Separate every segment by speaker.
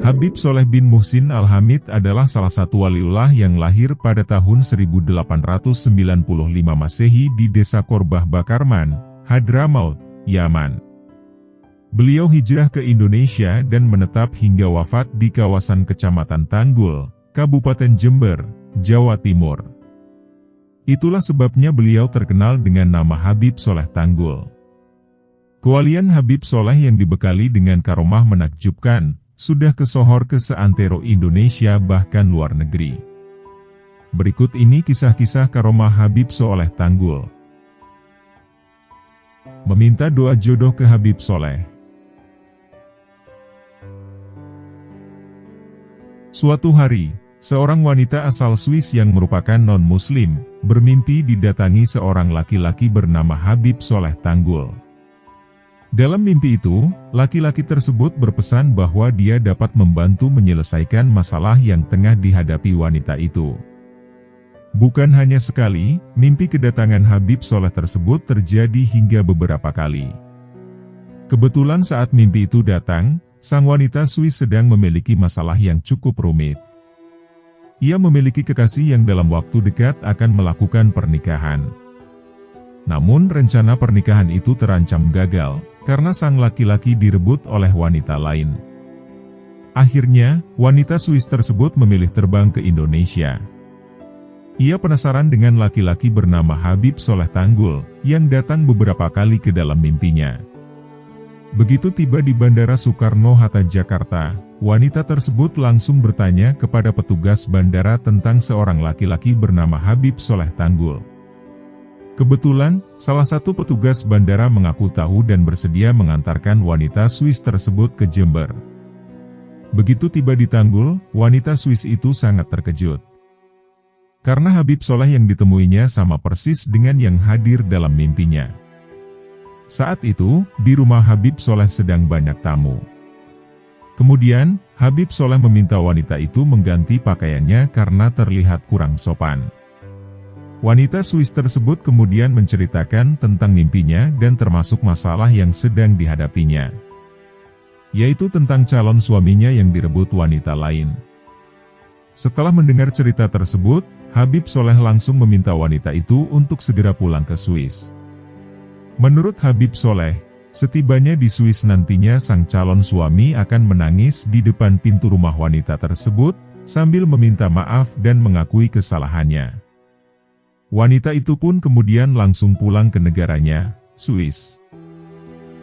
Speaker 1: Habib Soleh bin Muhsin Al-Hamid adalah salah satu waliullah yang lahir pada tahun 1895 Masehi di desa Korbah Bakarman, Hadramaut, Yaman. Beliau hijrah ke Indonesia dan menetap hingga wafat di kawasan Kecamatan Tanggul, Kabupaten Jember, Jawa Timur. Itulah sebabnya beliau terkenal dengan nama Habib Soleh Tanggul. Kewalian Habib Soleh yang dibekali dengan karomah menakjubkan, sudah kesohor ke seantero Indonesia bahkan luar negeri. Berikut ini kisah-kisah karomah Habib Soleh Tanggul. Meminta doa jodoh ke Habib Soleh. Suatu hari, seorang wanita asal Swiss yang merupakan non-muslim, bermimpi didatangi seorang laki-laki bernama Habib Soleh Tanggul. Dalam mimpi itu, laki-laki tersebut berpesan bahwa dia dapat membantu menyelesaikan masalah yang tengah dihadapi wanita itu. Bukan hanya sekali, mimpi kedatangan Habib Soleh tersebut terjadi hingga beberapa kali. Kebetulan saat mimpi itu datang, sang wanita Swiss sedang memiliki masalah yang cukup rumit. Ia memiliki kekasih yang dalam waktu dekat akan melakukan pernikahan. Namun rencana pernikahan itu terancam gagal, karena sang laki-laki direbut oleh wanita lain. Akhirnya, wanita Swiss tersebut memilih terbang ke Indonesia. Ia penasaran dengan laki-laki bernama Habib Soleh Tanggul, yang datang beberapa kali ke dalam mimpinya. Begitu tiba di Bandara Soekarno-Hatta, Jakarta, wanita tersebut langsung bertanya kepada petugas bandara tentang seorang laki-laki bernama Habib Soleh Tanggul. Kebetulan, salah satu petugas bandara mengaku tahu dan bersedia mengantarkan wanita Swiss tersebut ke Jember. Begitu tiba di Tanggul, wanita Swiss itu sangat terkejut. Karena Habib Soleh yang ditemuinya sama persis dengan yang hadir dalam mimpinya. Saat itu, di rumah Habib Soleh sedang banyak tamu. Kemudian, Habib Soleh meminta wanita itu mengganti pakaiannya karena terlihat kurang sopan. Wanita Swiss tersebut kemudian menceritakan tentang mimpinya dan termasuk masalah yang sedang dihadapinya, yaitu tentang calon suaminya yang direbut wanita lain. Setelah mendengar cerita tersebut, Habib Soleh langsung meminta wanita itu untuk segera pulang ke Swiss. Menurut Habib Soleh, setibanya di Swiss nantinya sang calon suami akan menangis di depan pintu rumah wanita tersebut, sambil meminta maaf dan mengakui kesalahannya. Wanita itu pun kemudian langsung pulang ke negaranya, Swiss.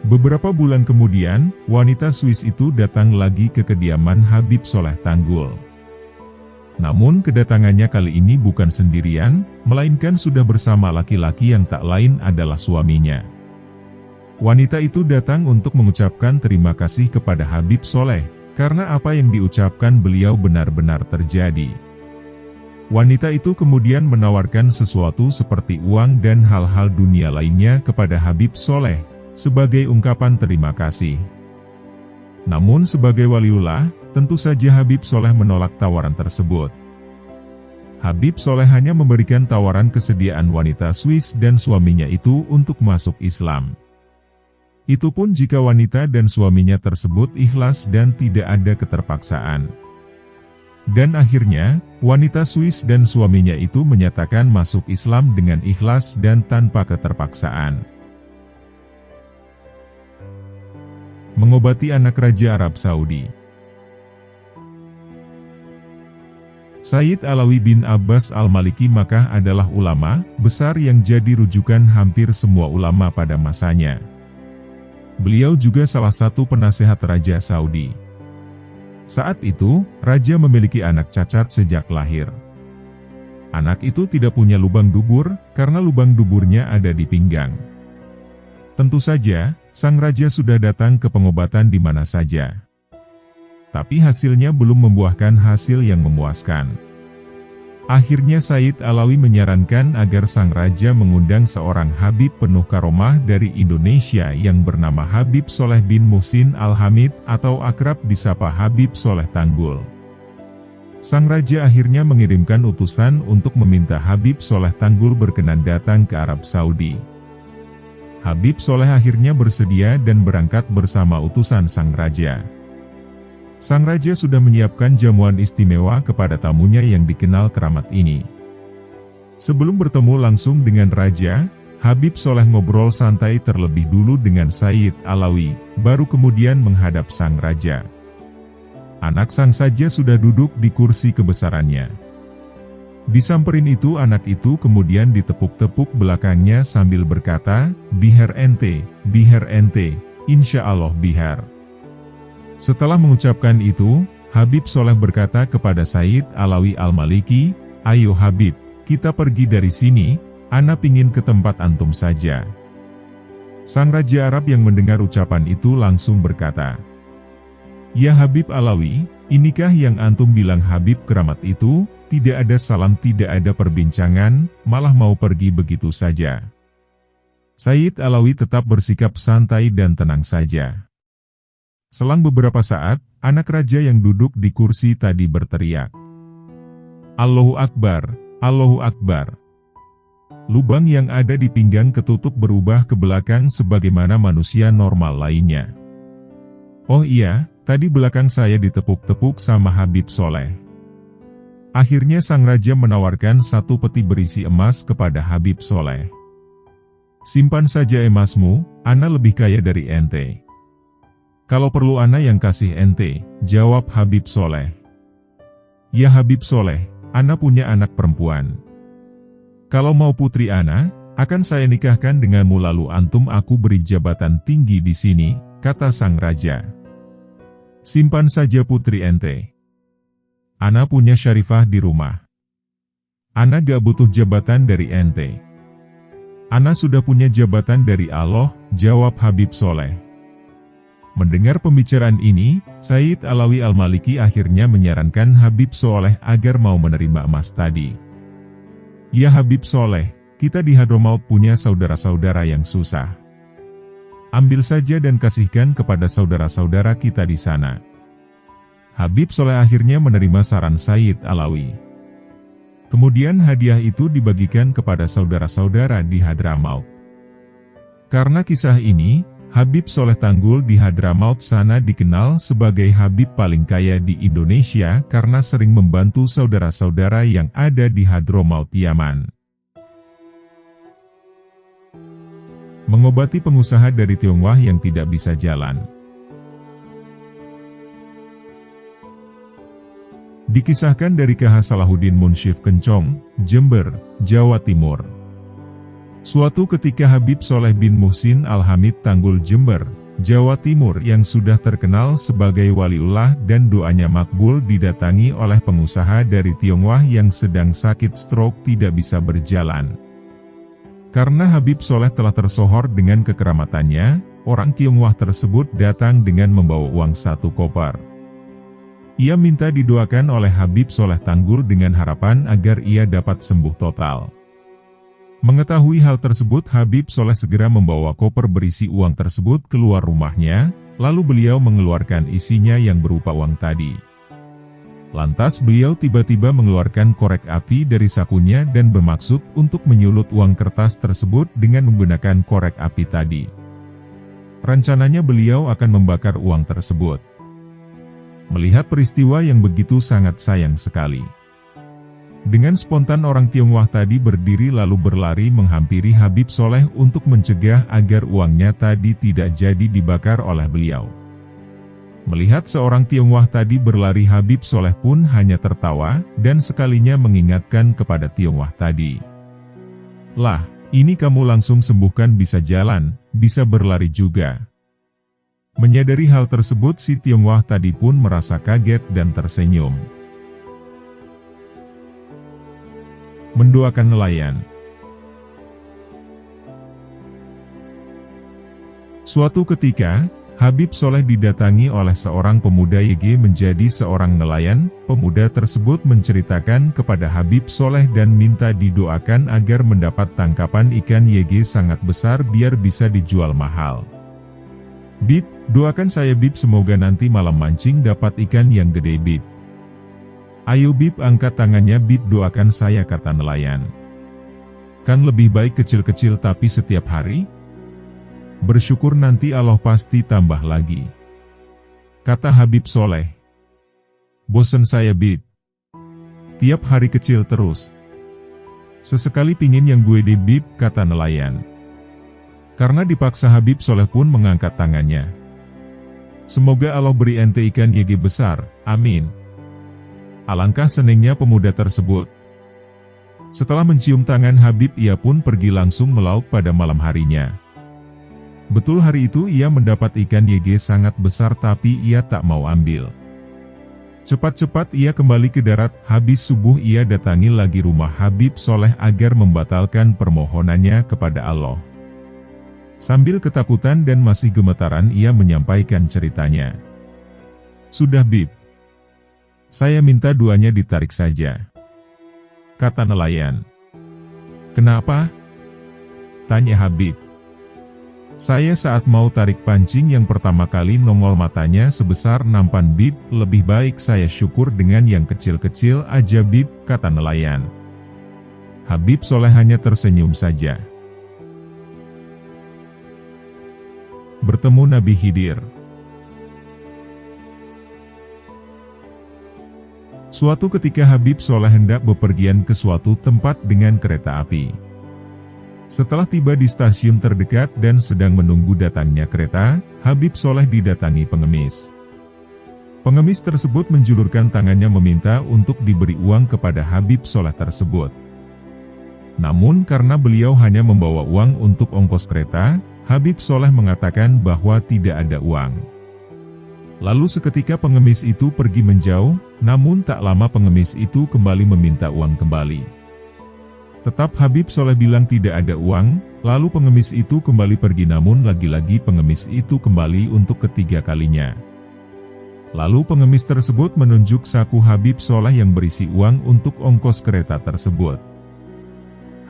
Speaker 1: Beberapa bulan kemudian, wanita Swiss itu datang lagi ke kediaman Habib Soleh Tanggul. Namun kedatangannya kali ini bukan sendirian, melainkan sudah bersama laki-laki yang tak lain adalah suaminya. Wanita itu datang untuk mengucapkan terima kasih kepada Habib Soleh, karena apa yang diucapkan beliau benar-benar terjadi. Wanita itu kemudian menawarkan sesuatu seperti uang dan hal-hal dunia lainnya kepada Habib Soleh, sebagai ungkapan terima kasih. Namun sebagai waliullah, tentu saja Habib Soleh menolak tawaran tersebut. Habib Soleh hanya memberikan tawaran kesediaan wanita Swiss dan suaminya itu untuk masuk Islam. Itu pun jika wanita dan suaminya tersebut ikhlas dan tidak ada keterpaksaan. Dan akhirnya, wanita Swiss dan suaminya itu menyatakan masuk Islam dengan ikhlas dan tanpa keterpaksaan. Mengobati anak Raja Arab Saudi. Sayyid Alawi bin Abbas Al-Maliki Makkah adalah ulama besar yang jadi rujukan hampir semua ulama pada masanya. Beliau juga salah satu penasehat Raja Saudi. Saat itu, Raja memiliki anak cacat sejak lahir. Anak itu tidak punya lubang dubur, karena lubang duburnya ada di pinggang. Tentu saja, sang Raja sudah datang ke pengobatan di mana saja. Tapi hasilnya belum membuahkan hasil yang memuaskan. Akhirnya Sayyid Alawi menyarankan agar sang Raja mengundang seorang Habib penuh karomah dari Indonesia yang bernama Habib Soleh bin Muhsin Al-Hamid atau akrab disapa Habib Soleh Tanggul. Sang Raja akhirnya mengirimkan utusan untuk meminta Habib Soleh Tanggul berkenan datang ke Arab Saudi. Habib Soleh akhirnya bersedia dan berangkat bersama utusan sang Raja. Sang raja sudah menyiapkan jamuan istimewa kepada tamunya yang dikenal keramat ini. Sebelum bertemu langsung dengan raja, Habib Soleh ngobrol santai terlebih dulu dengan Said Alawi, baru kemudian menghadap sang raja. Anak sang saja sudah duduk di kursi kebesarannya. Disamperin itu anak itu kemudian ditepuk-tepuk belakangnya sambil berkata, "Bihar ente, insya Allah bihar." Setelah mengucapkan itu, Habib Soleh berkata kepada Said Alawi Al-Maliki, "Ayo Habib, kita pergi dari sini, ana pingin ke tempat antum saja." Sang Raja Arab yang mendengar ucapan itu langsung berkata, "Ya Habib Alawi, inikah yang antum bilang Habib keramat itu, tidak ada salam tidak ada perbincangan, malah mau pergi begitu saja." Said Alawi tetap bersikap santai dan tenang saja. Selang beberapa saat, anak raja yang duduk di kursi tadi berteriak, "Allahu Akbar, Allahu Akbar." Lubang yang ada di pinggang ketutup berubah ke belakang sebagaimana manusia normal lainnya. "Oh iya, tadi belakang saya ditepuk-tepuk sama Habib Soleh." Akhirnya sang raja menawarkan satu peti berisi emas kepada Habib Soleh. "Simpan saja emasmu, ana lebih kaya dari ente." "Kalau perlu ana yang kasih ente," jawab Habib Soleh. "Ya Habib Soleh, ana punya anak perempuan. Kalau mau putri ana, akan saya nikahkan denganmu lalu antum aku beri jabatan tinggi di sini," kata sang raja. "Simpan saja putri ente. Ana punya Syarifah di rumah. Ana gak butuh jabatan dari ente. Ana sudah punya jabatan dari Allah," jawab Habib Soleh. Mendengar pembicaraan ini, Said Alawi Al-Maliki akhirnya menyarankan Habib Soleh agar mau menerima emas tadi. "Ya Habib Soleh, kita di Hadramaut punya saudara-saudara yang susah. Ambil saja dan kasihkan kepada saudara-saudara kita di sana." Habib Soleh akhirnya menerima saran Said Alawi. Kemudian hadiah itu dibagikan kepada saudara-saudara di Hadramaut. Karena kisah ini, Habib Soleh Tanggul di Hadramaut sana dikenal sebagai Habib paling kaya di Indonesia karena sering membantu saudara-saudara yang ada di Hadramaut, Yaman. Mengobati pengusaha dari Tionghoa yang tidak bisa jalan. Dikisahkan dari KH Salahuddin Munsyif Kencong, Jember, Jawa Timur. Suatu ketika Habib Soleh bin Muhsin Al-Hamid Tanggul Jember, Jawa Timur yang sudah terkenal sebagai waliullah dan doanya makbul didatangi oleh pengusaha dari Tionghoa yang sedang sakit stroke tidak bisa berjalan. Karena Habib Soleh telah tersohor dengan kekeramatannya, orang Tionghoa tersebut datang dengan membawa uang 1 koper. Ia minta didoakan oleh Habib Soleh Tanggul dengan harapan agar ia dapat sembuh total. Mengetahui hal tersebut, Habib Soleh segera membawa koper berisi uang tersebut keluar rumahnya, lalu beliau mengeluarkan isinya yang berupa uang tadi. Lantas beliau tiba-tiba mengeluarkan korek api dari sakunya dan bermaksud untuk menyulut uang kertas tersebut dengan menggunakan korek api tadi. Rencananya beliau akan membakar uang tersebut. Melihat peristiwa yang begitu sangat sayang sekali. Dengan spontan orang Tionghoa tadi berdiri lalu berlari menghampiri Habib Soleh untuk mencegah agar uangnya tadi tidak jadi dibakar oleh beliau. Melihat seorang Tionghoa tadi berlari, Habib Soleh pun hanya tertawa dan sekalinya mengingatkan kepada Tionghoa tadi. "Lah, ini kamu langsung sembuhkan, bisa jalan, bisa berlari juga." Menyadari hal tersebut, si Tionghoa tadi pun merasa kaget dan tersenyum. Mendoakan nelayan. Suatu ketika, Habib Soleh didatangi oleh seorang pemuda YG menjadi seorang nelayan. Pemuda tersebut menceritakan kepada Habib Soleh dan minta didoakan agar mendapat tangkapan ikan YG sangat besar biar bisa dijual mahal. "Bib, doakan saya Bib, semoga nanti malam mancing dapat ikan yang gede Bib." "Ayo Bib, angkat tangannya Bib, doakan saya," kata nelayan. "Kan lebih baik kecil-kecil tapi setiap hari? Bersyukur nanti Allah pasti tambah lagi," kata Habib Soleh. Bosen saya Bib. Tiap hari kecil terus. Sesekali pingin yang gue deh Bib, kata nelayan. Karena dipaksa Habib Soleh pun mengangkat tangannya. Semoga Allah beri ente ikan YG besar, amin. Alangkah senengnya pemuda tersebut. Setelah mencium tangan Habib, ia pun pergi langsung melaut pada malam harinya. Betul hari itu ia mendapat ikan YG sangat besar tapi ia tak mau ambil. Cepat-cepat ia kembali ke darat, habis subuh ia datangi lagi rumah Habib Soleh agar membatalkan permohonannya kepada Allah. Sambil ketakutan dan masih gemetaran ia menyampaikan ceritanya. Sudah Bib. Saya minta duanya ditarik saja. Kata nelayan. Kenapa? Tanya Habib. Saya saat mau tarik pancing yang pertama kali nongol matanya sebesar nampan Bib, lebih baik saya syukur dengan yang kecil-kecil aja Bib, kata nelayan. Habib Soleh hanya tersenyum saja. Bertemu Nabi Khidir. Suatu ketika Habib Soleh hendak bepergian ke suatu tempat dengan kereta api. Setelah tiba di stasiun terdekat dan sedang menunggu datangnya kereta, Habib Soleh didatangi pengemis. Pengemis tersebut menjulurkan tangannya meminta untuk diberi uang kepada Habib Soleh tersebut. Namun karena beliau hanya membawa uang untuk ongkos kereta, Habib Soleh mengatakan bahwa tidak ada uang. Lalu seketika pengemis itu pergi menjauh, namun tak lama pengemis itu kembali meminta uang kembali. Tetap Habib Soleh bilang tidak ada uang, lalu pengemis itu kembali pergi namun lagi-lagi pengemis itu kembali untuk ketiga kalinya. Lalu pengemis tersebut menunjuk saku Habib Soleh yang berisi uang untuk ongkos kereta tersebut.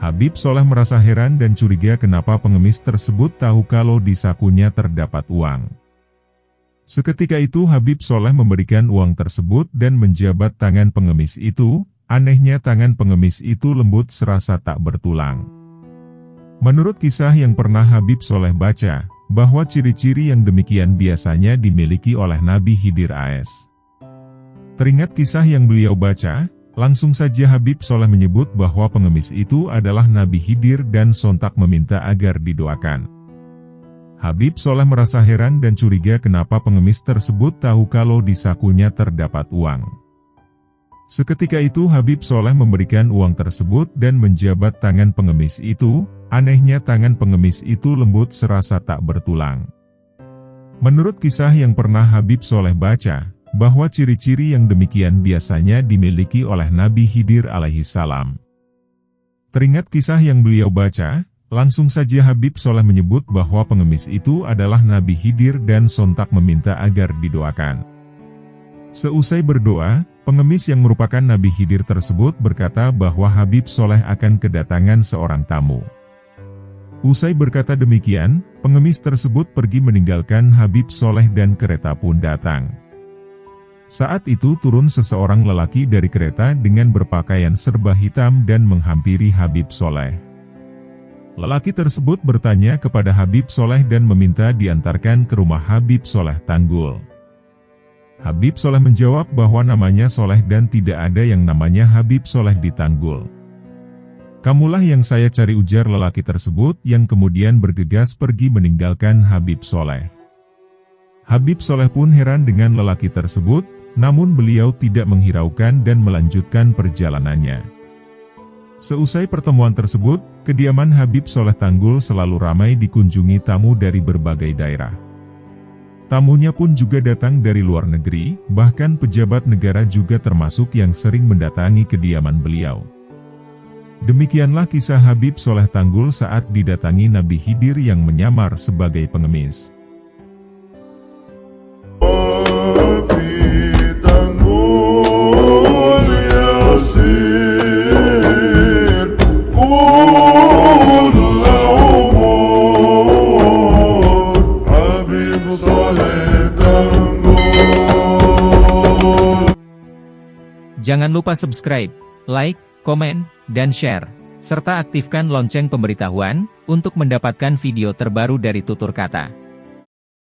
Speaker 1: Habib Soleh merasa heran dan curiga kenapa pengemis tersebut tahu kalau di sakunya terdapat uang. Seketika itu Habib Soleh memberikan uang tersebut dan menjabat tangan pengemis itu. Anehnya tangan pengemis itu lembut serasa tak bertulang. Menurut kisah yang pernah Habib Soleh baca, bahwa ciri-ciri yang demikian biasanya dimiliki oleh Nabi Khidir AS. Teringat kisah yang beliau baca, langsung saja Habib Soleh menyebut bahwa pengemis itu adalah Nabi Khidir dan sontak meminta agar didoakan. Habib Soleh merasa heran dan curiga kenapa pengemis tersebut tahu kalau di sakunya terdapat uang. Seketika itu Habib Soleh memberikan uang tersebut dan menjabat tangan pengemis itu. Anehnya tangan pengemis itu lembut serasa tak bertulang. Menurut kisah yang pernah Habib Soleh baca, bahwa ciri-ciri yang demikian biasanya dimiliki oleh Nabi Khidir alaihi salam. Teringat kisah yang beliau baca, langsung saja Habib Soleh menyebut bahwa pengemis itu adalah Nabi Khidir dan sontak meminta agar didoakan. Seusai berdoa, pengemis yang merupakan Nabi Khidir tersebut berkata bahwa Habib Soleh akan kedatangan seorang tamu. Usai berkata demikian, pengemis tersebut pergi meninggalkan Habib Soleh dan kereta pun datang. Saat itu turun seseorang lelaki dari kereta dengan berpakaian serba hitam dan menghampiri Habib Soleh. Lelaki tersebut bertanya kepada Habib Soleh dan meminta diantarkan ke rumah Habib Soleh Tanggul. Habib Soleh menjawab bahwa namanya Soleh dan tidak ada yang namanya Habib Soleh di Tanggul. Kamulah yang saya cari, ujar lelaki tersebut yang kemudian bergegas pergi meninggalkan Habib Soleh. Habib Soleh pun heran dengan lelaki tersebut, namun beliau tidak menghiraukan dan melanjutkan perjalanannya. Seusai pertemuan tersebut, kediaman Habib Soleh Tanggul selalu ramai dikunjungi tamu dari berbagai daerah. Tamunya pun juga datang dari luar negeri, bahkan pejabat negara juga termasuk yang sering mendatangi kediaman beliau. Demikianlah kisah Habib Soleh Tanggul saat didatangi Nabi Khidir yang menyamar sebagai pengemis.
Speaker 2: Jangan lupa subscribe, like, komen, dan share, serta aktifkan lonceng pemberitahuan untuk mendapatkan video terbaru dari Tutur Kata.